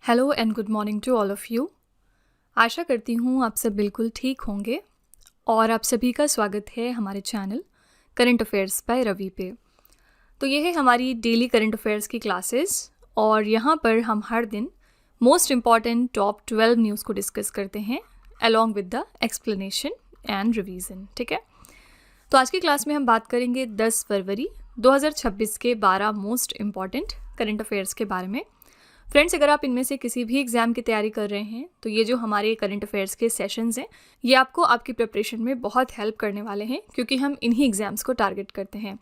Hello and good morning to all of you. आशा करती हूँ आप सब बिल्कुल ठीक होंगे और आप सभी का स्वागत है हमारे channel current affairs by Ravi पे। तो ये है हमारी डेली करंट अफेयर्स की क्लासेस और यहाँ पर हम हर दिन मोस्ट इम्पॉर्टेंट टॉप 12 न्यूज़ को डिस्कस करते हैं along with the explanation and revision. ठीक है, तो आज की क्लास में हम बात करेंगे 10 फरवरी 2026 के 12 मोस्ट इम्पॉर्टेंट करंट अफेयर्स के बारे में। फ्रेंड्स, अगर आप इनमें से किसी भी एग्जाम की तैयारी कर रहे हैं तो ये जो हमारे करंट अफेयर्स के सेशंस हैं ये आपको आपकी प्रिपरेशन में बहुत हेल्प करने वाले हैं, क्योंकि हम इन्हीं एग्जाम्स को टारगेट करते हैं।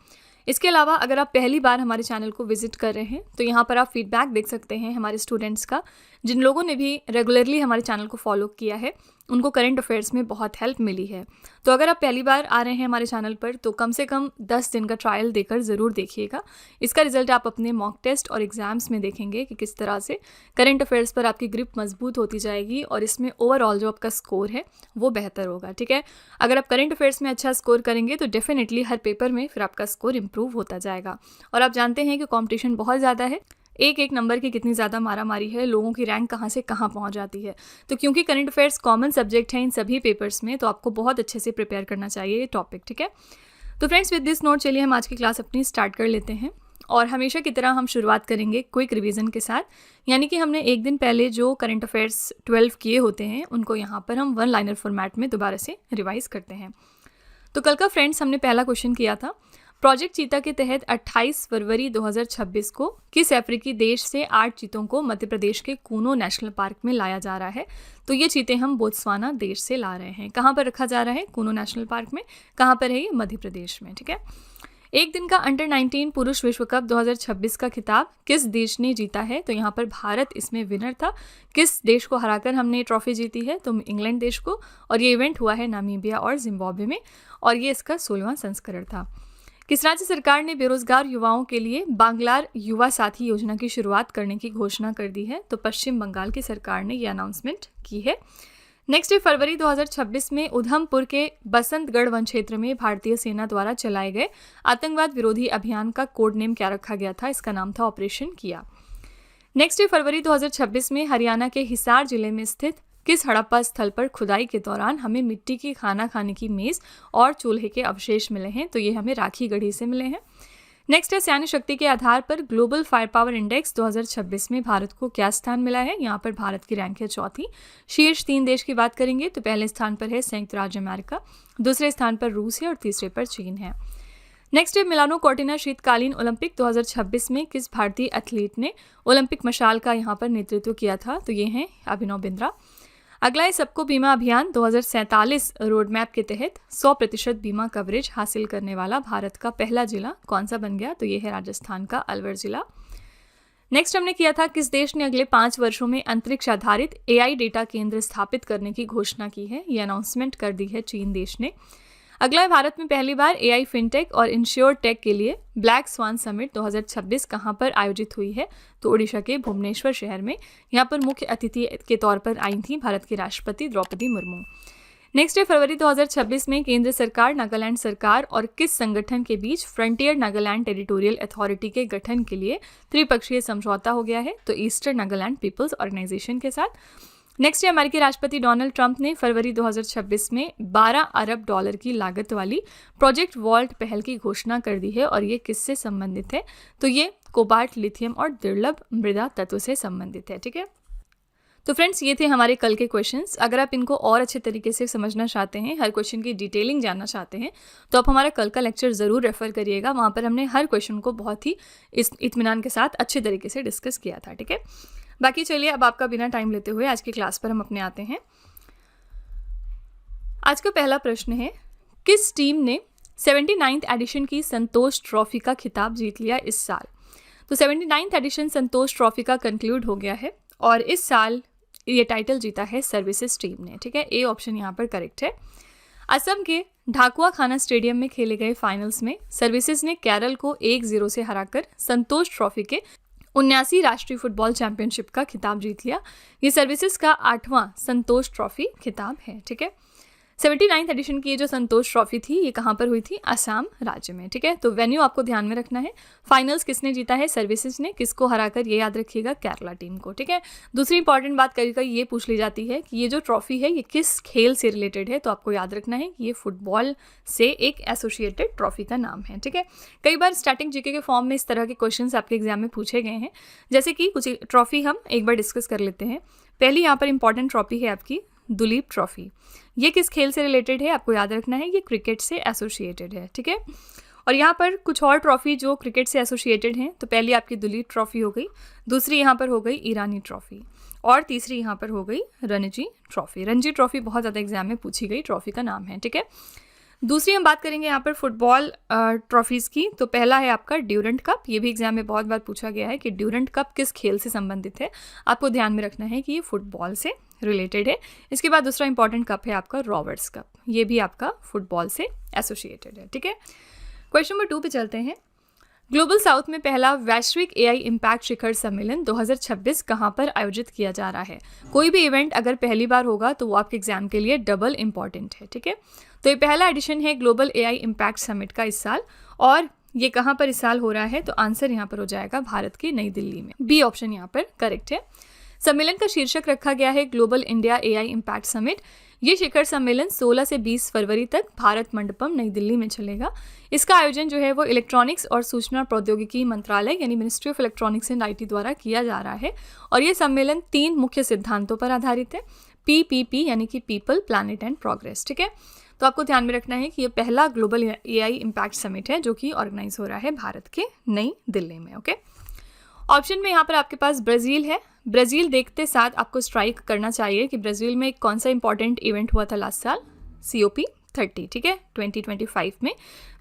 इसके अलावा अगर आप पहली बार हमारे चैनल को विजिट कर रहे हैं तो यहाँ पर आप फीडबैक देख सकते हैं हमारे स्टूडेंट्स का। जिन लोगों ने भी रेगुलरली हमारे चैनल को फॉलो किया है उनको करंट अफेयर्स में बहुत हेल्प मिली है। तो अगर आप पहली बार आ रहे हैं हमारे चैनल पर तो कम से कम 10 दिन का ट्रायल देकर ज़रूर देखिएगा। इसका रिजल्ट आप अपने मॉक टेस्ट और एग्जाम्स में देखेंगे कि किस तरह से करंट अफेयर्स पर आपकी ग्रिप मजबूत होती जाएगी और इसमें ओवरऑल जो आपका स्कोर है वो बेहतर होगा। ठीक है, अगर आप करंट अफेयर्स में अच्छा स्कोर करेंगे तो डेफिनेटली हर पेपर में फिर आपका स्कोर इंप्रूव होता जाएगा। और आप जानते हैं कि कॉम्पिटिशन बहुत ज़्यादा है, एक एक नंबर की कितनी ज़्यादा मारामारी है, लोगों की रैंक कहाँ से कहाँ पहुँच जाती है। तो क्योंकि करंट अफेयर्स कॉमन सब्जेक्ट है इन सभी पेपर्स में, तो आपको बहुत अच्छे से प्रिपेयर करना चाहिए ये टॉपिक। ठीक है, तो फ्रेंड्स विद दिस नोट चलिए हम आज की क्लास अपनी स्टार्ट कर लेते हैं। और हमेशा की तरह हम शुरुआत करेंगे क्विक रिवीजन के साथ, यानी कि हमने एक दिन पहले जो करंट अफेयर्स 12 किए होते हैं उनको यहाँ पर हम वन लाइनर फॉर्मेट में दोबारा से रिवाइज करते हैं। तो कल का फ्रेंड्स हमने पहला क्वेश्चन किया था, प्रोजेक्ट चीता के तहत 28 फरवरी 2026 को किस अफ्रीकी देश से 8 चीतों को मध्य प्रदेश के कूनो नेशनल पार्क में लाया जा रहा है। तो ये चीते हम बोत्सवाना देश से ला रहे हैं। कहाँ पर रखा जा रहा है? कूनो नेशनल पार्क में। कहाँ पर है ये? मध्य प्रदेश में। ठीक है, एक दिन का अंडर 19 पुरुष विश्व कप 2026 का खिताब किस देश ने जीता है? तो यहाँ पर भारत इसमें विनर था। किस देश को हराकर हमने ट्रॉफी जीती है? तो इंग्लैंड देश को। और ये इवेंट हुआ है नामीबिया और जिम्बाब्वे में और ये इसका 16वां संस्करण था। किस राज्य सरकार ने बेरोजगार युवाओं के लिए बांग्लार युवा साथी योजना की शुरुआत करने की घोषणा कर दी है? तो पश्चिम बंगाल की सरकार ने यह अनाउंसमेंट की है। नेक्स्ट फरवरी 2026 में उधमपुर के बसंतगढ़ वन क्षेत्र में भारतीय सेना द्वारा चलाए गए आतंकवाद विरोधी अभियान का कोड नेम क्या रखा गया था? इसका नाम था ऑपरेशन किया। नेक्स्ट फरवरी 2026 में हरियाणा के हिसार जिले में स्थित किस हड़प्पा स्थल पर खुदाई के दौरान हमें मिट्टी की खाना खाने की मेज़ और चूल्हे के अवशेष मिले हैं? तो ये हमें राखी गढ़ी से मिले हैं। नेक्स्ट है सैन्य शक्ति के आधार पर ग्लोबल फायर पावर इंडेक्स 2026 में भारत को क्या स्थान मिला है? यहाँ पर भारत की रैंक है 4थी। शीर्ष 3 देश की बात करेंगे तो पहले स्थान पर है संयुक्त राज्य अमेरिका, दूसरे स्थान पर रूस है और तीसरे पर चीन है। नेक्स्ट है मिलानो कोर्टिना शीतकालीन ओलंपिक 2026 में किस भारतीय एथलीट ने ओलंपिक मशाल का यहाँ पर नेतृत्व किया था? तो ये हैं अभिनव बिंद्रा। अगला है सबको बीमा अभियान 2047 रोड मैप के तहत 100% बीमा कवरेज हासिल करने वाला भारत का पहला जिला कौन सा बन गया? तो ये है राजस्थान का अलवर जिला। नेक्स्ट हमने किया था किस देश ने अगले 5 वर्षों में अंतरिक्ष आधारित AI डेटा केंद्र स्थापित करने की घोषणा की है? ये अनाउंसमेंट कर दी है चीन देश ने। अगला है भारत में पहली बार AI फिनटेक और इंश्योर टेक के लिए ब्लैक स्वान समिट 2026 कहाँ पर आयोजित हुई है? तो ओडिशा के भुवनेश्वर शहर में। यहाँ पर मुख्य अतिथि के तौर पर आई थी भारत की राष्ट्रपति द्रौपदी मुर्मू। नेक्स्ट है फरवरी 2026 में केंद्र सरकार, नागालैंड सरकार और किस संगठन के बीच फ्रंटियर नागालैंड टेरिटोरियल अथॉरिटी के गठन के लिए त्रिपक्षीय समझौता हो गया है? तो ईस्टर्न नागालैंड पीपल्स ऑर्गेनाइजेशन के साथ। नेक्स्ट है अमेरिकी राष्ट्रपति डोनाल्ड ट्रंप ने फरवरी 2026 में 12 अरब डॉलर की लागत वाली प्रोजेक्ट वॉल्ट पहल की घोषणा कर दी है और ये किससे संबंधित है? तो ये कोबाल्ट, लिथियम और दुर्लभ मृदा तत्व से संबंधित है। ठीक है, तो फ्रेंड्स ये थे हमारे कल के क्वेश्चंस। अगर आप इनको और अच्छे तरीके से समझना चाहते हैं, हर क्वेश्चन की डिटेलिंग जानना चाहते हैं, तो आप हमारा कल का लेक्चर ज़रूर रेफर करिएगा। वहाँ पर हमने हर क्वेश्चन को बहुत ही इत्मीनान के साथ अच्छे तरीके से डिस्कस किया था। ठीक है, बाकी चलिए अब आपका बिना टाइम लेते हुए आज की क्लास पर हम अपने आते हैं। आज का पहला प्रश्न है, किस टीम ने 79th एडिशन की संतोष ट्रॉफी का खिताब जीत लिया इस साल? तो 79th एडिशन संतोष ट्रॉफी का कंक्लूड हो गया है और इस साल ये टाइटल जीता है सर्विसेज टीम ने। ठीक है, ए ऑप्शन यहाँ पर करेक्ट है। असम के ढाकुआ खाना स्टेडियम में खेले गए फाइनल्स में सर्विसेज ने केरल को 1-0 से हराकर संतोष ट्रॉफी के 79 राष्ट्रीय फुटबॉल चैंपियनशिप का खिताब जीत लिया। ये सर्विसेज का 8वां संतोष ट्रॉफी खिताब है। ठीक है, 79th एडिशन की ये जो संतोष ट्रॉफी थी ये कहाँ पर हुई थी? असम राज्य में, ठीक है। तो वेन्यू आपको ध्यान में रखना है। फाइनल्स किसने जीता है? सर्विसेज ने। किसको हराकर? ये याद रखिएगा, केरला टीम को, ठीक है। दूसरी इंपॉर्टेंट बात कभी कभी ये पूछ ली जाती है कि ये जो ट्रॉफी है ये किस खेल से रिलेटेड है, तो आपको याद रखना है कि ये फुटबॉल से एक एसोसिएटेड ट्रॉफी का नाम है, ठीक है। कई बार स्टार्टिंग जीके के फॉर्म में इस तरह के क्वेश्चंस आपके एग्जाम में पूछे गए हैं, जैसे कि कुछ ट्रॉफी हम एक बार डिस्कस कर लेते हैं। पहली यहाँ पर इंपॉर्टेंट ट्रॉफी है आपकी दुलीप ट्रॉफी। ये किस खेल से रिलेटेड है? आपको याद रखना है, ये क्रिकेट से एसोसिएटेड है, ठीक है। और यहाँ पर कुछ और ट्रॉफी जो क्रिकेट से एसोसिएटेड हैं, तो पहली आपकी दुलीप ट्रॉफी हो गई, दूसरी यहाँ पर हो गई ईरानी ट्रॉफी, और तीसरी यहाँ पर हो गई रणजी ट्रॉफी। रणजी ट्रॉफी बहुत ज़्यादा एग्जाम में पूछी गई ट्रॉफी का नाम है, ठीक है। दूसरी हम बात करेंगे यहाँ पर फुटबॉल ट्रॉफीज़ की। तो पहला है आपका ड्यूरेंट कप। ये भी एग्जाम में बहुत बार पूछा गया है कि ड्यूरेंट कप किस खेल से संबंधित है। आपको ध्यान में रखना है कि ये फुटबॉल से रिलेटेड है। इसके बाद दूसरा इंपॉर्टेंट कप है आपका रॉबर्ट्स कप। ये भी आपका फुटबॉल से एसोसिएटेड है, ठीक है। क्वेश्चन नंबर 2 पे चलते हैं। ग्लोबल साउथ में पहला वैश्विक एआई इम्पैक्ट शिखर सम्मेलन 2026 कहाँ पर आयोजित किया जा रहा है? कोई भी इवेंट अगर पहली बार होगा तो वो आपके एग्जाम के लिए डबल इंपॉर्टेंट है, ठीक है। तो ये पहला एडिशन है ग्लोबल एआई इम्पैक्ट समिट का इस साल, और ये कहाँ पर इस साल हो रहा है? तो आंसर यहाँ पर हो जाएगा भारत की नई दिल्ली में। बी ऑप्शन यहाँ पर करेक्ट है। सम्मेलन का शीर्षक रखा गया है global India AI impact summit. ये शिखर सम्मेलन 16 से 20 फरवरी तक भारत मंडपम नई दिल्ली में चलेगा। इसका आयोजन जो है वो इलेक्ट्रॉनिक्स और सूचना प्रौद्योगिकी मंत्रालय यानी ministry of electronics and IT द्वारा किया जा रहा है। और ये सम्मेलन 3 मुख्य सिद्धांतों पर आधारित है, PPP यानी कि पीपल, प्लैनेट एंड प्रोग्रेस, ठीक है। तो आपको ध्यान में रखना है कि ये पहला ग्लोबल एआई इम्पैक्ट समिट है जो कि ऑर्गेनाइज हो रहा है भारत के नई दिल्ली में, ओके। ऑप्शन में यहाँ पर आपके पास ब्राज़ील है। ब्राज़ील देखते साथ आपको स्ट्राइक करना चाहिए कि ब्राज़ील में कौन सा इंपॉर्टेंट इवेंट हुआ था लास्ट साल? COP30, ठीक है। 2025 में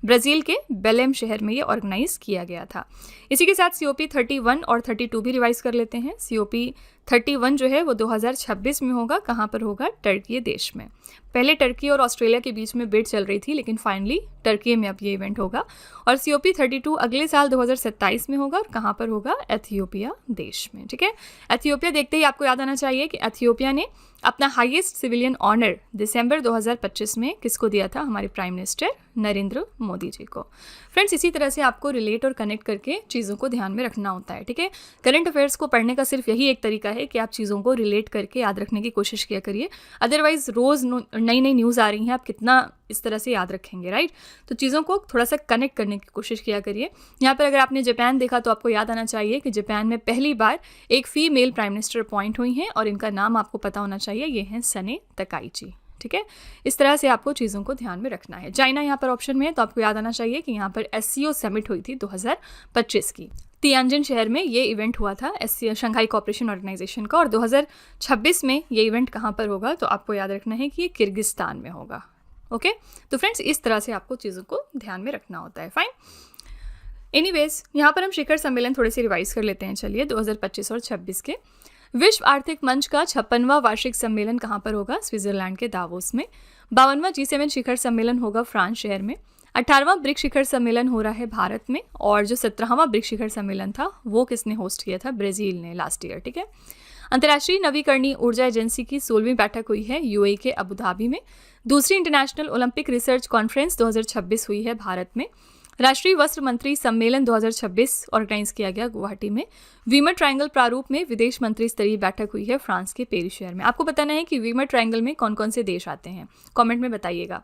ब्राज़ील के बेलेम शहर में ये ऑर्गेनाइज किया गया था। इसी के साथ COP31 और 32 भी रिवाइज कर लेते हैं। COP31 जो है वो 2026 में होगा। कहाँ पर होगा? टर्की देश में। पहले टर्की और ऑस्ट्रेलिया के बीच में बिड चल रही थी, लेकिन फाइनली टर्की में अब ये इवेंट होगा। और COP32 अगले साल 2027 में होगा, और कहाँ पर होगा? एथियोपिया देश में, ठीक है। एथियोपिया देखते ही आपको याद आना चाहिए कि एथियोपिया ने अपना हाईएस्ट सिविलियन ऑनर दिसंबर 2025 में किसको दिया था? हमारे प्राइम मिनिस्टर नरेंद्र मोदी जी को। फ्रेंड्स, इसी तरह से आपको रिलेट और कनेक्ट करके चीज़ों को ध्यान में रखना होता है, ठीक है। करंट अफेयर्स को पढ़ने का सिर्फ यही एक तरीका है कि आप चीज़ों को रिलेट करके याद रखने की कोशिश किया करिए। अदरवाइज रोज़ नई नई न्यूज़ आ रही हैं, आप कितना इस तरह से याद रखेंगे, राइट। तो चीज़ों को थोड़ा सा कनेक्ट करने की कोशिश किया करिए। यहाँ पर अगर आपने जापान देखा तो आपको याद आना चाहिए कि जापान में पहली बार एक फीमेल प्राइम मिनिस्टर अपॉइंट हुई हैं, और इनका नाम आपको पता होना चाहिए, ये हैं सने तकाइची, ठीक है। इस तरह से आपको चीज़ों को ध्यान में रखना है। चाइना यहाँ पर ऑप्शन में है, तो आपको याद आना चाहिए कि यहाँ पर SCO समिट हुई थी 2025 की। तियानजिन शहर में ये इवेंट हुआ था शंघाई कोऑपरेशन ऑर्गेनाइजेशन का। और 2026 में ये इवेंट कहाँ पर होगा? तो आपको याद रखना है कि ये किर्गिस्तान में होगा, ओके। तो फ्रेंड्स, इस तरह से आपको चीज़ों को ध्यान में रखना होता है, फाइन। एनीवेज, यहाँ पर हम शिखर सम्मेलन थोड़े से रिवाइज कर लेते हैं। चलिए, 2025 और 26 के विश्व आर्थिक मंच का 56वां वार्षिक सम्मेलन कहाँ पर होगा? स्विट्जरलैंड के दावोस में। 52वां G7 शिखर सम्मेलन होगा फ्रांस शहर में। 18वां ब्रिक्स शिखर सम्मेलन हो रहा है भारत में। और जो 17वां ब्रिक्स शिखर सम्मेलन था वो किसने होस्ट किया था? ब्राज़ील ने लास्ट ईयर, ठीक है। अंतर्राष्ट्रीय नवीकरणीय ऊर्जा एजेंसी की 16वीं बैठक हुई है UAE के अबू धाबी में। दूसरी इंटरनेशनल ओलंपिक रिसर्च कॉन्फ्रेंस 2026 हुई है भारत में। राष्ट्रीय वस्त्र मंत्री सम्मेलन 2026 ऑर्गेनाइज किया गया गुवाहाटी में। वीमर ट्रायंगल प्रारूप में विदेश मंत्री स्तरीय बैठक हुई है फ्रांस के पेरिस शहर में। आपको बताना है कि वीमर ट्रायंगल में कौन कौन से देश आते हैं, कमेंट में बताइएगा।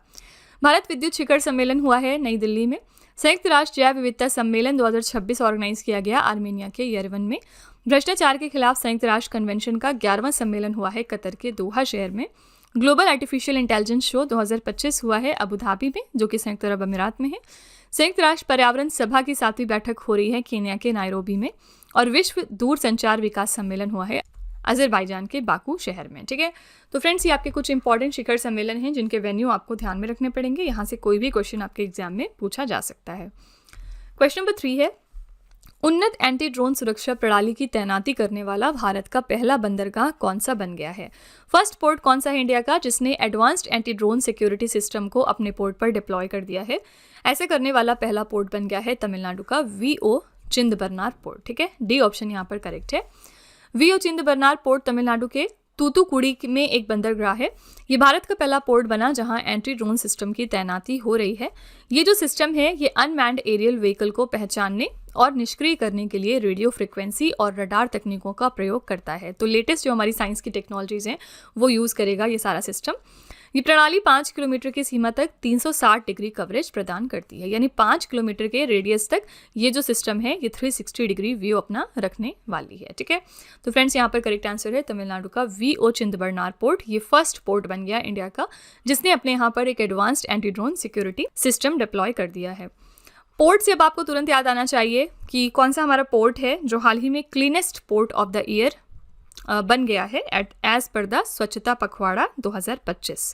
भारत विद्युत शिखर सम्मेलन हुआ है नई दिल्ली में। संयुक्त राष्ट्र जैव विविधता सम्मेलन 2026 ऑर्गेनाइज किया गया आर्मेनिया के यरेवन में। भ्रष्टाचार के खिलाफ संयुक्त राष्ट्र कन्वेंशन का 11वां सम्मेलन हुआ है कतर के दोहा शहर में। ग्लोबल आर्टिफिशियल इंटेलिजेंस शो 2025 हुआ है अबू धाबी में, जो कि संयुक्त अरब अमीरात में है। संयुक्त राष्ट्र पर्यावरण सभा की 7वीं बैठक हो रही है केन्या के नायरोबी में। और विश्व दूरसंचार विकास सम्मेलन हुआ है अजरबैजान के बाकू शहर में, ठीक है। तो फ्रेंड्स, ये आपके कुछ इंपॉर्टेंट शिखर सम्मेलन हैं जिनके वेन्यू आपको ध्यान में रखने पड़ेंगे। यहाँ से कोई भी क्वेश्चन आपके एग्जाम में पूछा जा सकता है। क्वेश्चन नंबर 3 है, उन्नत एंटी ड्रोन सुरक्षा प्रणाली की तैनाती करने वाला भारत का पहला बंदरगाह कौन सा बन गया है? फर्स्ट पोर्ट कौन सा है इंडिया का जिसने advanced anti drone security system को अपने पोर्ट पर डिप्लॉय कर दिया है? ऐसे करने वाला पहला पोर्ट बन गया है तमिलनाडु का VO चिंदबरनार पोर्ट, ठीक है। डी ऑप्शन यहाँ पर करेक्ट है। VO चिंदबरनार पोर्ट तमिलनाडु के तूतुकुड़ी में एक बंदरगाह है। ये भारत का पहला पोर्ट बना जहां एंटी ड्रोन सिस्टम की तैनाती हो रही है। ये जो सिस्टम है ये अनमैन्ड एरियल व्हीकल को पहचानने और निष्क्रिय करने के लिए रेडियो फ्रिक्वेंसी और रडार तकनीकों का प्रयोग करता है। तो लेटेस्ट जो हमारी साइंस की टेक्नोलॉजीज़ हैं वो यूज़ करेगा ये सारा सिस्टम। ये प्रणाली 5 किलोमीटर की सीमा तक 360 डिग्री कवरेज प्रदान करती है, यानी 5 किलोमीटर के रेडियस तक ये जो सिस्टम है ये 360 डिग्री व्यू अपना रखने वाली है। ठीक है, तो फ्रेंड्स यहाँ पर करेक्ट आंसर है तमिलनाडु का VO चिंदबरनार पोर्ट। ये फर्स्ट पोर्ट बन गया इंडिया का जिसने अपने यहाँ पर एक advanced anti drone security system deploy कर दिया है। पोर्ट से अब आपको तुरंत याद आना चाहिए कि कौन सा हमारा पोर्ट है जो हाल ही में cleanest port of the year बन गया है एज पर द स्वच्छता पखवाड़ा 2025।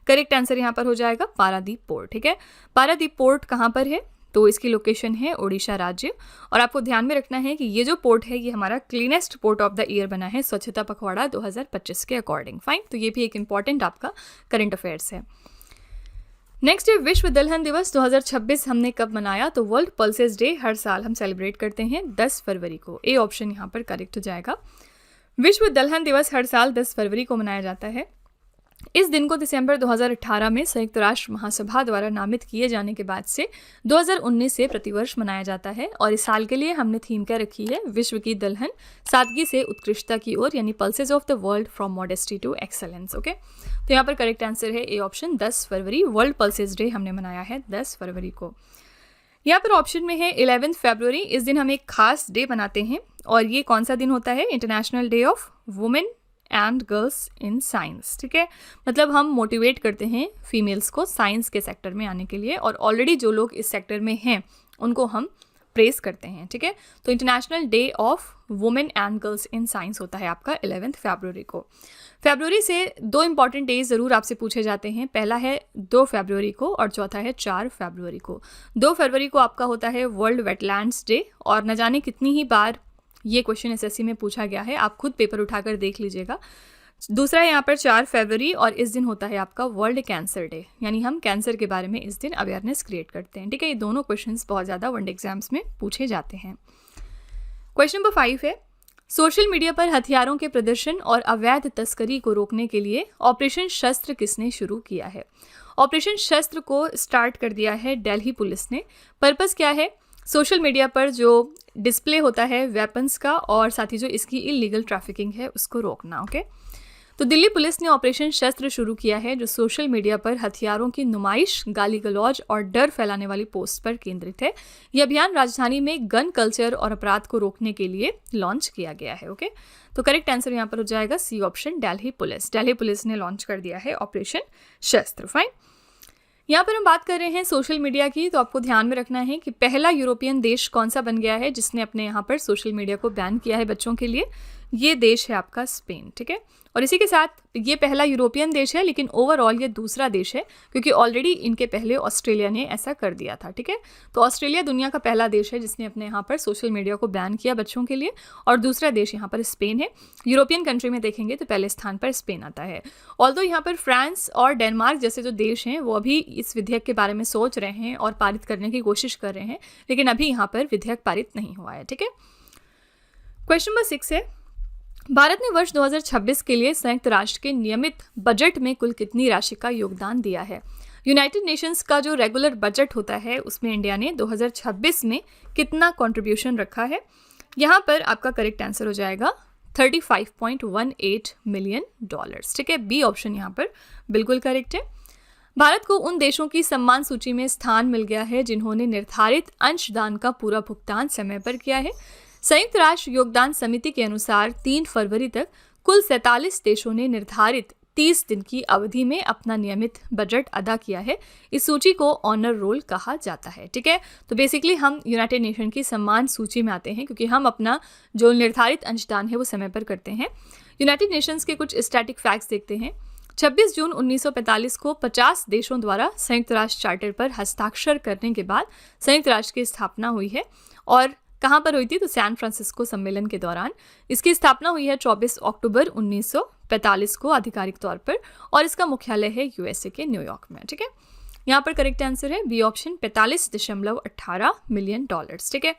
करेक्ट आंसर यहाँ पर हो जाएगा पारादीप पोर्ट। ठीक है, पारादीप पोर्ट कहाँ पर है? तो इसकी लोकेशन है ओडिशा राज्य। और आपको ध्यान में रखना है कि ये जो पोर्ट है ये हमारा cleanest port of the year बना है स्वच्छता पखवाड़ा 2025 के अकॉर्डिंग। फाइन, तो ये भी एक इंपॉर्टेंट आपका करंट अफेयर्स है। नेक्स्ट है विश्व दलहन दिवस 2026 हमने कब मनाया? तो वर्ल्ड पल्सेस डे हर साल हम सेलिब्रेट करते हैं 10 फरवरी को। ए ऑप्शन यहाँ पर करेक्ट हो जाएगा। विश्व दलहन दिवस हर साल 10 फरवरी को मनाया जाता है। इस दिन को दिसंबर 2018 में संयुक्त राष्ट्र महासभा द्वारा नामित किए जाने के बाद से 2019 से प्रतिवर्ष मनाया जाता है। और इस साल के लिए हमने थीम क्या रखी है? विश्व की दलहन सादगी से उत्कृष्टता की ओर, यानी pulses of the world from modesty to excellence. Okay, तो यहाँ पर करेक्ट आंसर है ए ऑप्शन 10 फरवरी। वर्ल्ड पल्सेस डे हमने मनाया है 10 फरवरी को। यहाँ पर ऑप्शन में है 11 फरवरी। इस दिन हम एक खास डे मनाते हैं और ये कौन सा दिन होता है? International day of women and girls in science. ठीक है, मतलब हम मोटिवेट करते हैं फीमेल्स को साइंस के सेक्टर में आने के लिए, और ऑलरेडी जो लोग इस सेक्टर में हैं उनको हम प्रेस करते हैं। ठीक है, तो international day of women and girls in science होता है आपका 11 फरवरी को। फरवरी से 2 इंपॉर्टेंट डेज ज़रूर आपसे पूछे जाते हैं। पहला है 2 फरवरी को और चौथा है 4 फरवरी को। 2 फरवरी को आपका होता है वर्ल्ड वेटलैंड्स डे, और न जाने कितनी ही बार ये क्वेश्चन एसएससी में पूछा गया है, आप खुद पेपर उठाकर देख लीजिएगा। दूसरा है यहाँ पर 4 फरवरी, और इस दिन होता है आपका वर्ल्ड कैंसर डे, यानी हम कैंसर के बारे में इस दिन अवेयरनेस क्रिएट करते हैं। ठीक है, ये दोनों क्वेश्चंस बहुत ज़्यादा वनडे एग्जाम्स में पूछे जाते हैं। क्वेश्चन नंबर 5 है, सोशल मीडिया पर हथियारों के प्रदर्शन और अवैध तस्करी को रोकने के लिए ऑपरेशन शस्त्र किसने शुरू किया है? ऑपरेशन शस्त्र को स्टार्ट कर दिया है दिल्ली पुलिस ने। पर्पस क्या है? सोशल मीडिया पर जो डिस्प्ले होता है वेपन्स का और साथ ही जो इसकी इलीगल ट्रैफिकिंग है उसको रोकना। ओके, तो दिल्ली पुलिस ने ऑपरेशन शस्त्र शुरू किया है जो सोशल मीडिया पर हथियारों की नुमाइश, गाली गलौज और डर फैलाने वाली पोस्ट पर केंद्रित है। यह अभियान राजधानी में गन कल्चर और अपराध को रोकने के लिए लॉन्च किया गया है। ओके, तो करेक्ट आंसर यहाँ पर हो जाएगा C option, Delhi police. Delhi police ने लॉन्च कर दिया है ऑपरेशन शस्त्र। फाइन, यहाँ पर हम बात कर रहे हैं सोशल मीडिया की, तो आपको ध्यान में रखना है कि पहला यूरोपियन देश कौन सा बन गया है जिसने अपने यहाँ पर सोशल मीडिया को बैन किया है बच्चों के लिए? ये देश है आपका स्पेन। ठीक है, और इसी के साथ ये पहला यूरोपियन देश है, लेकिन ओवरऑल ये दूसरा देश है क्योंकि ऑलरेडी इनके पहले ऑस्ट्रेलिया ने ऐसा कर दिया था। ठीक है, तो ऑस्ट्रेलिया दुनिया का पहला देश है जिसने अपने यहाँ पर सोशल मीडिया को बैन किया बच्चों के लिए, और दूसरा देश यहाँ पर स्पेन है। यूरोपियन कंट्री में देखेंगे तो पहले स्थान पर स्पेन आता है। ऑल्दो यहाँ पर फ्रांस और डेनमार्क जैसे जो देश हैं वो अभी इस विधेयक के बारे में सोच रहे हैं और पारित करने की कोशिश कर रहे हैं, लेकिन अभी यहाँ पर विधेयक पारित नहीं हुआ है। ठीक है, क्वेश्चन नंबर 6 है, भारत ने वर्ष 2026 के लिए संयुक्त राष्ट्र के नियमित बजट में कुल कितनी राशि का योगदान दिया है? यूनाइटेड नेशंस का जो रेगुलर बजट होता है उसमें इंडिया ने 2026 में कितना कंट्रीब्यूशन रखा है? यहाँ पर आपका करेक्ट आंसर हो जाएगा $35.18 मिलियन। ठीक है, बी ऑप्शन यहाँ पर बिल्कुल करेक्ट है। भारत को उन देशों की सम्मान सूची में स्थान मिल गया है जिन्होंने निर्धारित अंशदान का पूरा भुगतान समय पर किया है। संयुक्त राष्ट्र योगदान समिति के अनुसार 3 फरवरी तक कुल 47 देशों ने निर्धारित 30 दिन की अवधि में अपना नियमित बजट अदा किया है। इस सूची को ऑनर रोल कहा जाता है। ठीक है, तो बेसिकली हम यूनाइटेड नेशन की सम्मान सूची में आते हैं क्योंकि हम अपना जो निर्धारित अंशदान है वो समय पर करते हैं। यूनाइटेड नेशंस के कुछ स्टैटिक फैक्ट्स देखते हैं। 26 जून 1945 को 50 देशों द्वारा संयुक्त राष्ट्र चार्टर पर हस्ताक्षर करने के बाद संयुक्त राष्ट्र की स्थापना हुई है। और कहाँ पर हुई थी? तो सैन फ्रांसिस्को सम्मेलन के दौरान। इसकी स्थापना हुई है 24 अक्टूबर 1945 को आधिकारिक तौर पर, और इसका मुख्यालय है यूएसए के न्यूयॉर्क में। ठीक है, यहाँ पर करेक्ट आंसर है बी ऑप्शन $45.18 मिलियन। ठीक है,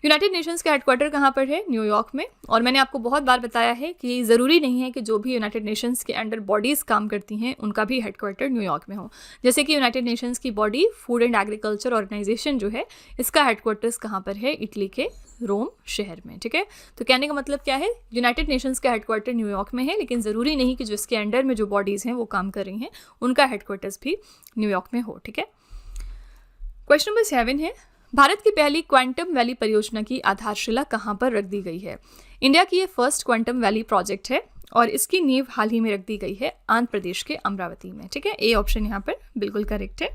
यूनाइटेड नेशंस का हेडक्वार्टर कहाँ पर है? न्यूयॉर्क में। और मैंने आपको बहुत बार बताया है कि ज़रूरी नहीं है कि जो भी यूनाइटेड नेशंस के अंडर बॉडीज़ काम करती हैं उनका भी हेडक्वार्टर न्यूयॉर्क में हो। जैसे कि यूनाइटेड नेशंस की body food and agriculture organisation जो है, इसका हेडक्वार्टर्स कहाँ पर है? इटली के रोम शहर में। ठीक है, तो कहने का मतलब क्या है? यूनाइटेड नेशंस का हेडक्वार्टर न्यूयॉर्क में है, लेकिन ज़रूरी नहीं कि जो इसके अंडर में जो बॉडीज़ हैं वो काम कर रही हैं उनका हेडक्वार्टर्स भी न्यूयॉर्क में हो। ठीक है, क्वेश्चन नंबर 7 है, भारत की पहली क्वांटम वैली परियोजना की आधारशिला कहाँ पर रख दी गई है? इंडिया की ये फर्स्ट क्वांटम वैली प्रोजेक्ट है और इसकी नींव हाल ही में रख दी गई है आंध्र प्रदेश के अमरावती में। ठीक है, ए ऑप्शन यहाँ पर बिल्कुल करेक्ट है।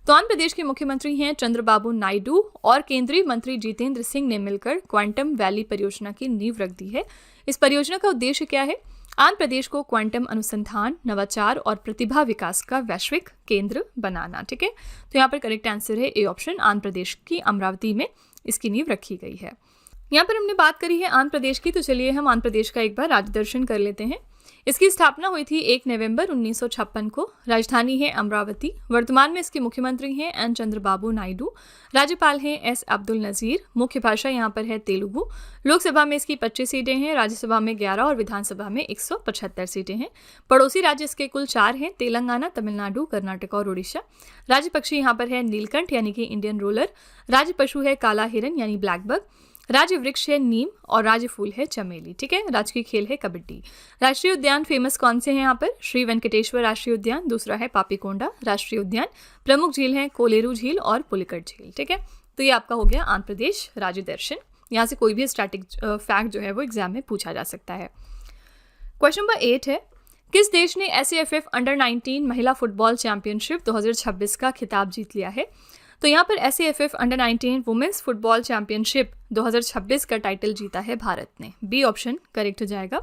तो आंध्र प्रदेश के मुख्यमंत्री हैं चंद्रबाबू नायडू और केंद्रीय मंत्री जितेंद्र सिंह ने मिलकर क्वांटम वैली परियोजना की नींव रख दी है। इस परियोजना का उद्देश्य क्या है? आंध्र प्रदेश को क्वांटम अनुसंधान, नवाचार और प्रतिभा विकास का वैश्विक केंद्र बनाना। ठीक है, तो यहाँ पर करेक्ट आंसर है ए ऑप्शन, आंध्र प्रदेश की अमरावती में इसकी नींव रखी गई है। यहाँ पर हमने बात करी है आंध्र प्रदेश की, तो चलिए हम आंध्र प्रदेश का एक बार राज्य दर्शन कर लेते हैं। इसकी स्थापना हुई थी 1 नवंबर 1956 को। राजधानी है अमरावती। वर्तमान में इसके मुख्यमंत्री हैं एन चंद्रबाबू नायडू। राज्यपाल हैं एस अब्दुल नज़ीर। मुख्य भाषा यहाँ पर है तेलुगु। लोकसभा में इसकी 25 सीटें हैं, राज्यसभा में 11 और विधानसभा में 175 सीटें हैं। पड़ोसी राज्य इसके कुल 4 हैं, तेलंगाना, तमिलनाडु, कर्नाटक और उड़ीसा। राज्य पक्षी यहाँ पर है नीलकंठ यानी कि इंडियन रोलर। राज्य पशु है काला हिरन यानी ब्लैक बग। राज्य वृक्ष है नीम और राज्य फूल है चमेली। ठीक है, राजकीय खेल है कबड्डी। राष्ट्रीय उद्यान फेमस कौन से हैं यहाँ पर? श्री वेंकटेश्वर राष्ट्रीय उद्यान, दूसरा है पापीकोंडा राष्ट्रीय उद्यान। प्रमुख झील हैं कोलेरू झील और पुलिकट झील। ठीक है, तो ये आपका हो गया आंध्र प्रदेश राज्य दर्शन। यहाँ से कोई भी स्टैटिक फैक्ट जो है वो एग्जाम में पूछा जा सकता है। क्वेश्चन नंबर 8 है, किस देश ने SAFF अंडर 19 महिला फुटबॉल चैंपियनशिप 2026 का खिताब जीत लिया है? तो यहाँ पर SAFF under 19 women's football championship 2026 का टाइटल जीता है भारत ने। बी ऑप्शन करेक्ट हो जाएगा।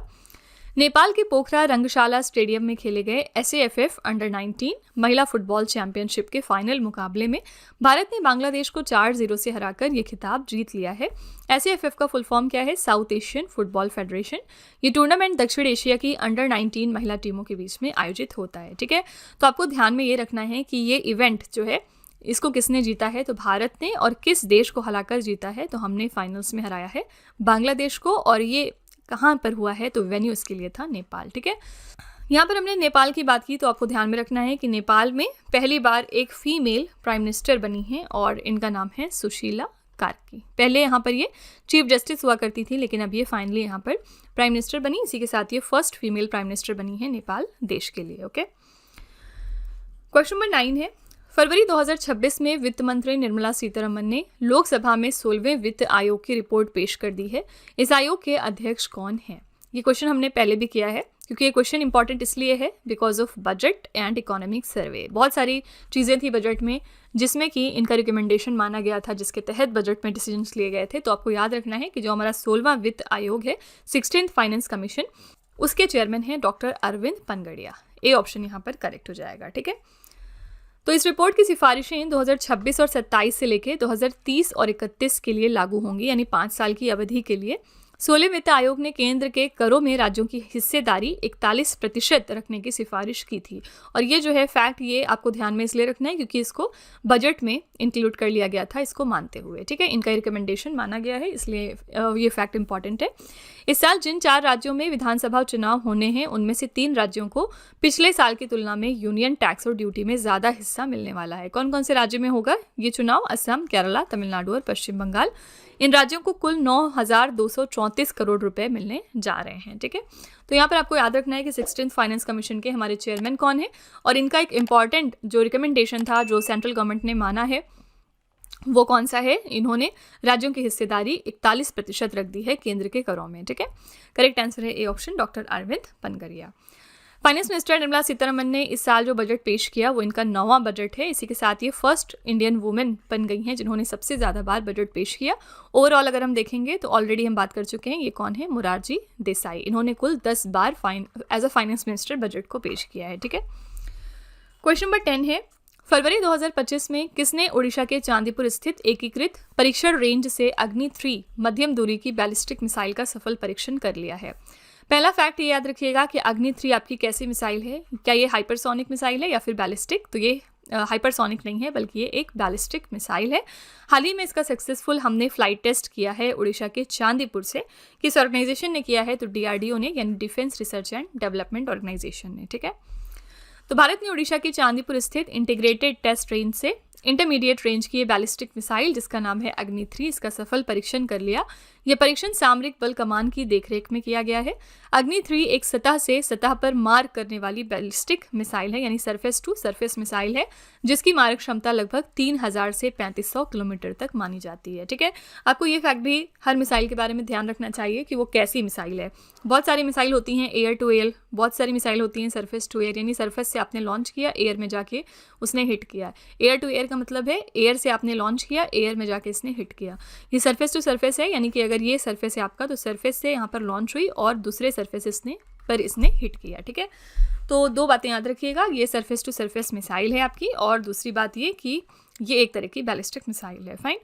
नेपाल के पोखरा रंगशाला स्टेडियम में खेले गए SAFF अंडर 19 महिला फुटबॉल चैंपियनशिप के फाइनल मुकाबले में भारत ने बांग्लादेश को 4-0 से हराकर ये खिताब जीत लिया है। SAFF का फुल फॉर्म क्या है? South Asian football federation. ये टूर्नामेंट दक्षिण एशिया की अंडर 19 महिला टीमों के बीच में आयोजित होता है। ठीक है, तो आपको ध्यान में ये रखना है कि ये इवेंट जो है इसको किसने जीता है? तो भारत ने। और किस देश को हराकर जीता है? तो हमने फाइनल्स में हराया है बांग्लादेश को। और ये कहाँ पर हुआ है? तो वेन्यू इसके लिए था नेपाल। ठीक है, यहाँ पर हमने नेपाल की बात की, तो आपको ध्यान में रखना है कि नेपाल में पहली बार एक फीमेल प्राइम मिनिस्टर बनी है और इनका नाम है सुशीला कार्की। पहले यहाँ पर ये चीफ जस्टिस हुआ करती थी, लेकिन अब ये फाइनली यहाँ पर प्राइम मिनिस्टर बनी। इसी के साथ ये फर्स्ट फीमेल प्राइम मिनिस्टर बनी है नेपाल देश के लिए। ओके, क्वेश्चन नंबर 9 है, फरवरी 2026 में वित्त मंत्री निर्मला सीतारमण ने लोकसभा में 16वें वित्त आयोग की रिपोर्ट पेश कर दी है। इस आयोग के अध्यक्ष कौन हैं? ये क्वेश्चन हमने पहले भी किया है, क्योंकि ये क्वेश्चन इंपॉर्टेंट इसलिए है because of budget and economic survey. बहुत सारी चीज़ें थी बजट में जिसमें कि इनका रिकमेंडेशन माना गया था, जिसके तहत बजट में डिसीजंस लिए गए थे। तो आपको याद रखना है कि जो हमारा 16वां वित्त आयोग है, 16th फाइनेंस कमीशन, उसके चेयरमैन हैं doctor Arvind Panagariya. A option यहाँ पर करेक्ट हो जाएगा। ठीक है, तो इस रिपोर्ट की सिफारिशें 2026 और 27 से लेकर 2030 और 31 के लिए लागू होंगी, यानी 5 साल की अवधि के लिए। 16वें वित्त आयोग ने केंद्र के करों में राज्यों की हिस्सेदारी 41% रखने की सिफारिश की थी। और ये जो है फैक्ट, ये आपको ध्यान में इसलिए रखना है क्योंकि इसको बजट में इंक्लूड कर लिया गया था, इसको मानते हुए। ठीक है, इनका रिकमेंडेशन माना गया है, इसलिए ये फैक्ट इंपॉर्टेंट है। इस साल जिन 4 राज्यों में विधानसभा चुनाव होने हैं, उनमें से 3 राज्यों को पिछले साल की तुलना में यूनियन टैक्स और ड्यूटी में ज़्यादा हिस्सा मिलने वाला है। कौन कौन से राज्य में होगा ये चुनाव? असम, केरला, तमिलनाडु और पश्चिम बंगाल। इन राज्यों को कुल 9,234 करोड़ रुपए मिलने जा रहे हैं। ठीक है, तो यहाँ पर आपको याद रखना है कि 16th फाइनेंस कमीशन के हमारे चेयरमैन कौन है, और इनका एक इंपॉर्टेंट जो रिकमेंडेशन था जो सेंट्रल गवर्नमेंट ने माना है वो कौन सा है? इन्होंने राज्यों की हिस्सेदारी 41% रख दी है केंद्र के करों में। ठीक है, करेक्ट आंसर है A option, doctor Arvind Panagariya. Finance minister Nirmala Sitharaman ने इस साल जो बजट पेश किया वो इनका 9वां बजट है। इसी के साथ ये फर्स्ट इंडियन वुमेन बन गई हैं जिन्होंने सबसे ज़्यादा बार बजट पेश किया। ओवरऑल अगर हम देखेंगे तो ऑलरेडी हम बात कर चुके हैं, ये कौन है? मोरारजी देसाई। इन्होंने कुल 10 बार as a finance minister budget को पेश किया है। ठीक है, क्वेश्चन नंबर 10 है, फरवरी 2025 में किसने ओडिशा के चांदीपुर स्थित एकीकृत परीक्षण रेंज से अग्नि 3 मध्यम दूरी की बैलिस्टिक मिसाइल का सफल परीक्षण कर लिया है? पहला फैक्ट ये याद रखिएगा कि अग्नि 3 आपकी कैसी मिसाइल है, क्या ये हाइपरसोनिक मिसाइल है या फिर बैलिस्टिक? तो ये हाइपरसोनिक नहीं है, बल्कि ये एक बैलिस्टिक मिसाइल है। हाल ही में इसका सक्सेसफुल हमने फ्लाइट टेस्ट किया है उड़ीसा के चांदीपुर से। किस ऑर्गेनाइजेशन ने किया है? तो DRDO ने, यानी defence research and development organisation ने। ठीक है, तो भारत ने उड़ीसा के चांदीपुर स्थित इंटीग्रेटेड टेस्ट रेंज से इंटरमीडिएट रेंज की ये बैलिस्टिक मिसाइल, जिसका नाम है अग्नि 3, इसका सफल परीक्षण कर लिया। यह परीक्षण सामरिक बल कमान की देखरेख में किया गया है। अग्नि 3 एक सतह से सतह पर मार करने वाली बैलिस्टिक मिसाइल है, यानी सरफेस टू सरफेस मिसाइल है, जिसकी मारक क्षमता लगभग 3000 से 3500 किलोमीटर तक मानी जाती है। ठीक है, आपको ये फैक्ट भी हर मिसाइल के बारे में ध्यान रखना चाहिए कि वो कैसी मिसाइल है। बहुत सारी मिसाइल होती हैं एयर टू एयर, बहुत सारी मिसाइल होती हैं सरफेस टू एयर, यानी सरफेस से आपने लॉन्च किया, एयर में जाके उसने हिट किया। एयर टू एयर का मतलब है एयर से आपने लॉन्च किया, एयर में जाके इसने हिट किया। ये सरफेस टू सरफेस है, यानी कि अगर ये सरफेस है आपका, तो सरफेस से यहाँ पर लॉन्च हुई और दूसरे सरफेस पर इसने हिट किया। ठीक है, तो दो बातें याद रखिएगा, ये सरफेस टू सरफेस मिसाइल है आपकी, और दूसरी बात ये कि ये एक तरह की बैलिस्टिक मिसाइल है। फाइन,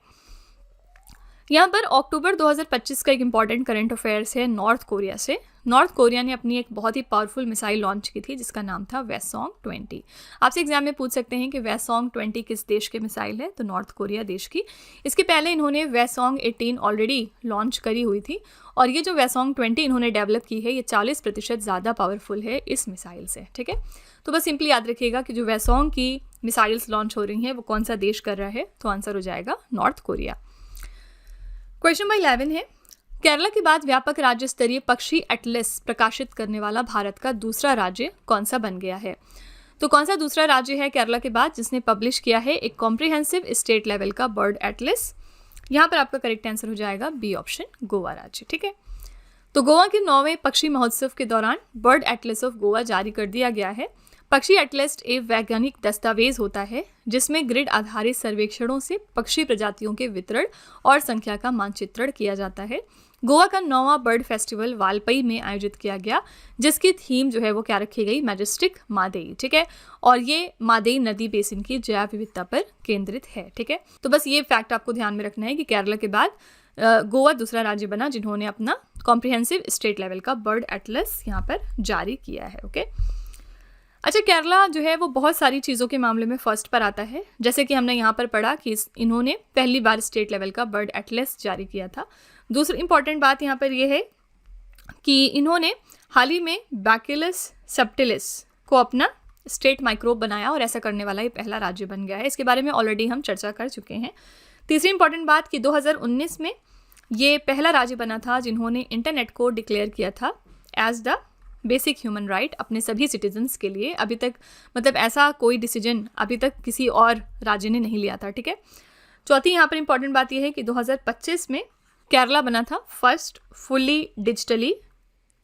यहाँ पर अक्टूबर 2025 का एक इंपॉर्टेंट करंट अफेयर्स है नॉर्थ कोरिया से। नॉर्थ कोरिया ने अपनी एक बहुत ही पावरफुल मिसाइल लॉन्च की थी, जिसका नाम था वेसॉन्ग 20। आपसे एग्जाम में पूछ सकते हैं कि वेसॉन्ग 20 किस देश की मिसाइल है? तो नॉर्थ कोरिया देश की। इसके पहले इन्होंने वेसॉन्ग 18 ऑलरेडी लॉन्च करी हुई थी, और ये जो वेसॉन्ग 20 इन्होंने डेवलप की है, ये 40% ज़्यादा पावरफुल है इस मिसाइल से। ठीक है, तो बस सिंपली याद रखिएगा कि जो वेसॉन्ग की मिसाइल्स लॉन्च हो रही हैं वो कौन सा देश कर रहा है? तो आंसर हो जाएगा नॉर्थ कोरिया। क्वेश्चन नंबर 11 है, केरला के बाद व्यापक राज्य स्तरीय पक्षी एटलस प्रकाशित करने वाला भारत का दूसरा राज्य कौन सा बन गया है? तो कौन सा दूसरा राज्य है केरला के बाद जिसने पब्लिश किया है एक कॉम्प्रिहेंसिव स्टेट लेवल का बर्ड एटलस? यहाँ पर आपका करेक्ट आंसर हो जाएगा बी ऑप्शन, गोवा राज्य। ठीक है, तो गोवा के 9वें पक्षी महोत्सव के दौरान बर्ड एटलस ऑफ गोवा जारी कर दिया गया है। पक्षी एटलस एक वैज्ञानिक दस्तावेज होता है जिसमें ग्रिड आधारित सर्वेक्षणों से पक्षी प्रजातियों के वितरण और संख्या का मानचित्रण किया जाता है। गोवा का 9वां बर्ड फेस्टिवल वालपई में आयोजित किया गया, जिसकी थीम जो है वो क्या रखी गई? मैजेस्टिक मादेई। ठीक है, और ये मादेई नदी बेसिन की जैव विविधता पर केंद्रित है। ठीक है, तो बस ये फैक्ट आपको ध्यान में रखना है कि केरला के बाद गोवा दूसरा राज्य बना जिन्होंने अपना कॉम्प्रिहेंसिव स्टेट लेवल का बर्ड एटलस यहाँ पर जारी किया है। ओके, अच्छा, केरला जो है वो बहुत सारी चीज़ों के मामले में फर्स्ट पर आता है, जैसे कि हमने यहाँ पर पढ़ा कि इन्होंने पहली बार स्टेट लेवल का बर्ड एटलस जारी किया था। दूसरी इंपॉर्टेंट बात यहाँ पर यह है कि इन्होंने हाल ही में बैसिलस सबटिलिस को अपना स्टेट माइक्रोब बनाया, और ऐसा करने वाला ये पहला राज्य बन गया है। इसके बारे में ऑलरेडी हम चर्चा कर चुके हैं। तीसरी इंपॉर्टेंट बात कि 2019 में ये पहला राज्य बना था जिन्होंने इंटरनेट को डिक्लेयर किया था as the basic human right अपने सभी सिटीजन्स के लिए। अभी तक मतलब ऐसा कोई डिसीजन अभी तक किसी और राज्य ने नहीं लिया था। ठीक है, चौथी यहाँ पर इंपॉर्टेंट बात यह है कि 2025 में केरला बना था first fully digitally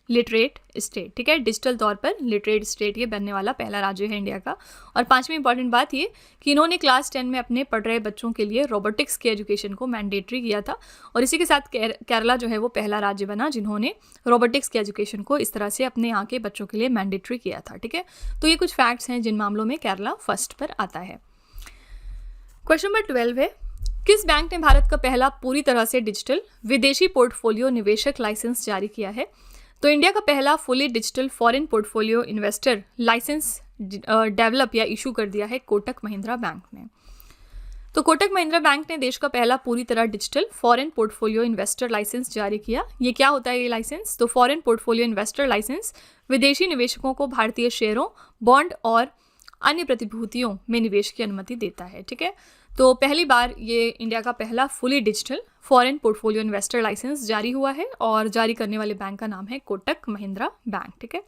literate state. ठीक है, डिजिटल तौर पर लिटरेट स्टेट ये बनने वाला पहला राज्य है इंडिया का। और पांचवी इंपॉर्टेंट बात ये कि इन्होंने क्लास 10 में अपने पढ़ रहे बच्चों के लिए रोबोटिक्स के एजुकेशन को मैंडेटरी किया था, और इसी के साथ केरला जो है वो पहला राज्य बना जिन्होंने रोबोटिक्स के एजुकेशन को इस तरह से अपने यहाँ के बच्चों के लिए मैंडेटरी किया था। ठीक है, तो ये कुछ फैक्ट्स हैं जिन मामलों में केरला फर्स्ट पर आता है। क्वेश्चन नंबर 12 है, किस बैंक ने भारत का पहला पूरी तरह से डिजिटल विदेशी पोर्टफोलियो निवेशक लाइसेंस जारी किया है? तो इंडिया का पहला fully digital foreign portfolio investor licence develop या इशू कर दिया है कोटक महिंद्रा बैंक ने। तो कोटक महिंद्रा बैंक ने देश का पहला पूरी तरह digital foreign portfolio investor licence जारी किया। ये क्या होता है ये लाइसेंस? तो फॉरेन पोर्टफोलियो इन्वेस्टर लाइसेंस विदेशी निवेशकों को भारतीय शेयरों, बॉन्ड और अन्य प्रतिभूतियों में निवेश की अनुमति देता है। ठीक है, तो पहली बार ये इंडिया का पहला fully digital foreign portfolio investor licence जारी हुआ है, और जारी करने वाले बैंक का नाम है कोटक महिंद्रा बैंक। ठीक है,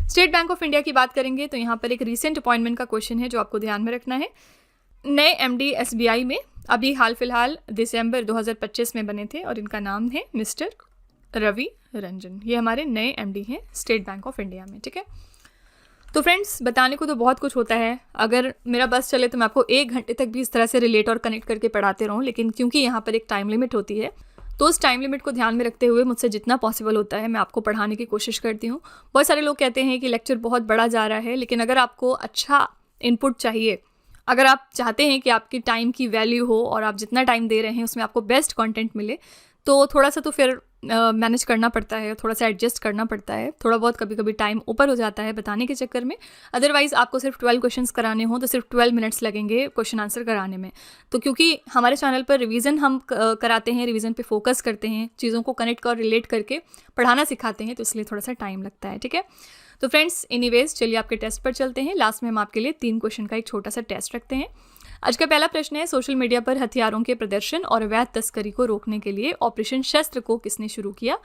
स्टेट बैंक ऑफ इंडिया की बात करेंगे तो यहाँ पर एक रीसेंट अपॉइंटमेंट का क्वेश्चन है जो आपको ध्यान में रखना है। नए MD SBI में अभी हाल फिलहाल दिसंबर 2025 में बने थे, और इनका नाम है मिस्टर रवि रंजन। ये हमारे नए MD हैं स्टेट बैंक ऑफ इंडिया में। ठीक है, तो फ्रेंड्स बताने को तो बहुत कुछ होता है, अगर मेरा बस चले तो मैं आपको 1 घंटे तक भी इस तरह से रिलेट और कनेक्ट करके पढ़ाते रहूँ, लेकिन क्योंकि यहाँ पर एक टाइम लिमिट होती है तो उस टाइम लिमिट को ध्यान में रखते हुए मुझसे जितना पॉसिबल होता है मैं आपको पढ़ाने की कोशिश करती हूँ। बहुत सारे लोग कहते हैं कि लेक्चर बहुत बड़ा जा रहा है, लेकिन अगर आपको अच्छा इनपुट चाहिए, अगर आप चाहते हैं कि आपकी टाइम की वैल्यू हो और आप जितना टाइम दे रहे हैं उसमें आपको बेस्ट कंटेंट मिले, तो थोड़ा सा तो फिर मैनेज करना पड़ता है, थोड़ा सा एडजस्ट करना पड़ता है, थोड़ा बहुत कभी कभी टाइम ऊपर हो जाता है बताने के चक्कर में। अदरवाइज़ आपको सिर्फ 12 क्वेश्चंस कराने हों तो सिर्फ 12 मिनट्स लगेंगे क्वेश्चन आंसर कराने में। तो क्योंकि हमारे चैनल पर रिवीजन हम कराते हैं, रिवीजन पे फोकस करते हैं, चीज़ों को कनेक्ट और रिलेट करके पढ़ाना सिखाते हैं, तो इसलिए थोड़ा सा टाइम लगता है। ठीक है, तो फ्रेंड्स एनीवेज चलिए आपके टेस्ट पर चलते हैं। लास्ट में हम आपके लिए 3 क्वेश्चन का एक छोटा सा टेस्ट रखते हैं। आज का पहला प्रश्न है, सोशल मीडिया पर हथियारों के प्रदर्शन और अवैध तस्करी को रोकने के लिए ऑपरेशन शस्त्र को किसने शुरू किया।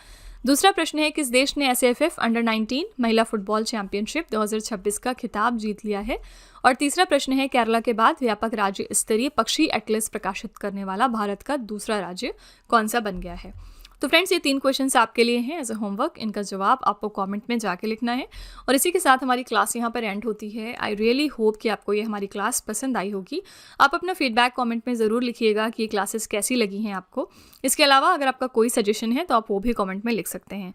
दूसरा प्रश्न है, किस देश ने SAFF अंडर-19 महिला फुटबॉल चैंपियनशिप 2026 का खिताब जीत लिया है। और तीसरा प्रश्न है, केरला के बाद व्यापक राज्य स्तरीय पक्षी एटलस प्रकाशित करने वाला भारत का दूसरा राज्य कौन सा बन गया है। तो फ्रेंड्स ये 3 क्वेश्चंस आपके लिए हैं एज अ होमवर्क। इनका जवाब आपको कमेंट में जाके लिखना है। और इसी के साथ हमारी क्लास यहाँ पर एंड होती है। आई रियली होप कि आपको ये हमारी क्लास पसंद आई होगी। आप अपना फीडबैक कमेंट में ज़रूर लिखिएगा कि ये क्लासेस कैसी लगी हैं आपको। इसके अलावा अगर आपका कोई सजेशन है तो आप वो भी कमेंट में लिख सकते हैं।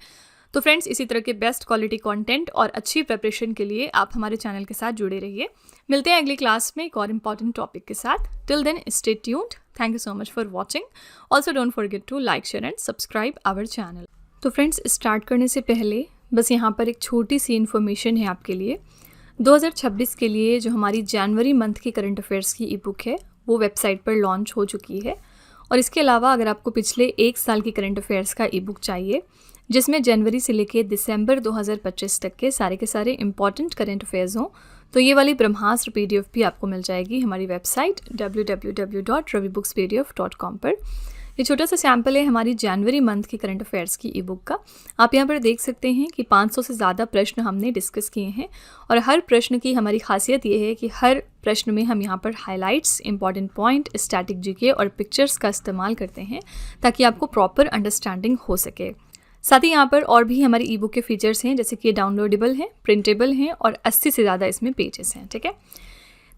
तो फ्रेंड्स इसी तरह के बेस्ट क्वालिटी कंटेंट और अच्छी प्रिपरेशन के लिए आप हमारे चैनल के साथ जुड़े रहिए। मिलते हैं अगली क्लास में एक और इम्पॉर्टेंट टॉपिक के साथ। Till then stay tuned. Thank you so much for watching. Also don't forget to like, share and subscribe our channel. तो फ्रेंड्स स्टार्ट करने से पहले बस यहाँ पर एक छोटी सी इन्फॉर्मेशन है आपके लिए। 2026 के लिए जो हमारी जनवरी मंथ की करंट अफेयर्स की ई बुक है वो वेबसाइट पर लॉन्च हो चुकी है। और इसके अलावा अगर आपको पिछले 1 साल की करंट अफेयर्स का ई बुक चाहिए जिसमें जनवरी से लेकर दिसंबर 2025 तक के सारे इंपॉर्टेंट करंट अफेयर्स हों, तो ये वाली ब्रह्मास्त्र PDF भी आपको मिल जाएगी हमारी वेबसाइट www.ravibooks.pdf.com पर। ये छोटा सा सैम्पल है हमारी जनवरी मंथ की करंट अफेयर्स की ई बुक का। आप यहाँ पर देख सकते हैं कि 500 से ज़्यादा प्रश्न हमने डिस्कस किए हैं। और हर प्रश्न की हमारी खासियत ये है कि हर प्रश्न में हम यहाँ पर highlights, important point, static GK और पिक्चर्स का इस्तेमाल करते हैं ताकि आपको प्रॉपर अंडरस्टैंडिंग हो सके। साथ ही यहाँ पर और भी हमारी ई बुक के फीचर्स हैं, जैसे कि ये डाउनलोडेबल हैं, प्रिंटेबल हैं और 80 से ज़्यादा इसमें पेजेस हैं। ठीक है,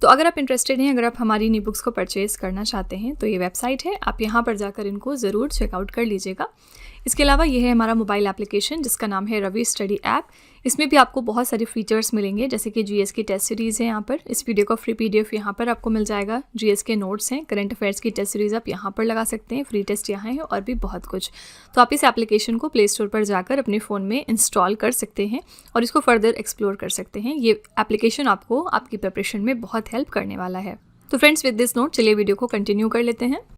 तो अगर आप इंटरेस्टेड हैं, अगर आप हमारी इन ई बुक्स को परचेज़ करना चाहते हैं तो ये वेबसाइट है, आप यहाँ पर जाकर इनको ज़रूर चेकआउट कर लीजिएगा। इसके अलावा ये है हमारा मोबाइल एप्लीकेशन जिसका नाम है रवि स्टडी ऐप। इसमें भी आपको बहुत सारे फीचर्स मिलेंगे, जैसे कि GS की टेस्ट सीरीज़ है यहाँ पर। इस वीडियो का फ्री PDF यहाँ पर आपको मिल जाएगा। GS के नोट्स हैं, करंट अफेयर्स की टेस्ट सीरीज़ आप यहाँ पर लगा सकते हैं, फ्री टेस्ट यहाँ है और भी बहुत कुछ। तो आप इस एप्लीकेशन को प्ले स्टोर पर जाकर अपने फ़ोन में इंस्टॉल कर सकते हैं और इसको फर्दर एक्सप्लोर कर सकते हैं। ये एप्लीकेशन आपको आपकी प्रिपरेशन में बहुत हेल्प करने वाला है। तो फ्रेंड्स विद दिस नोट चलिए वीडियो को कंटिन्यू कर लेते हैं।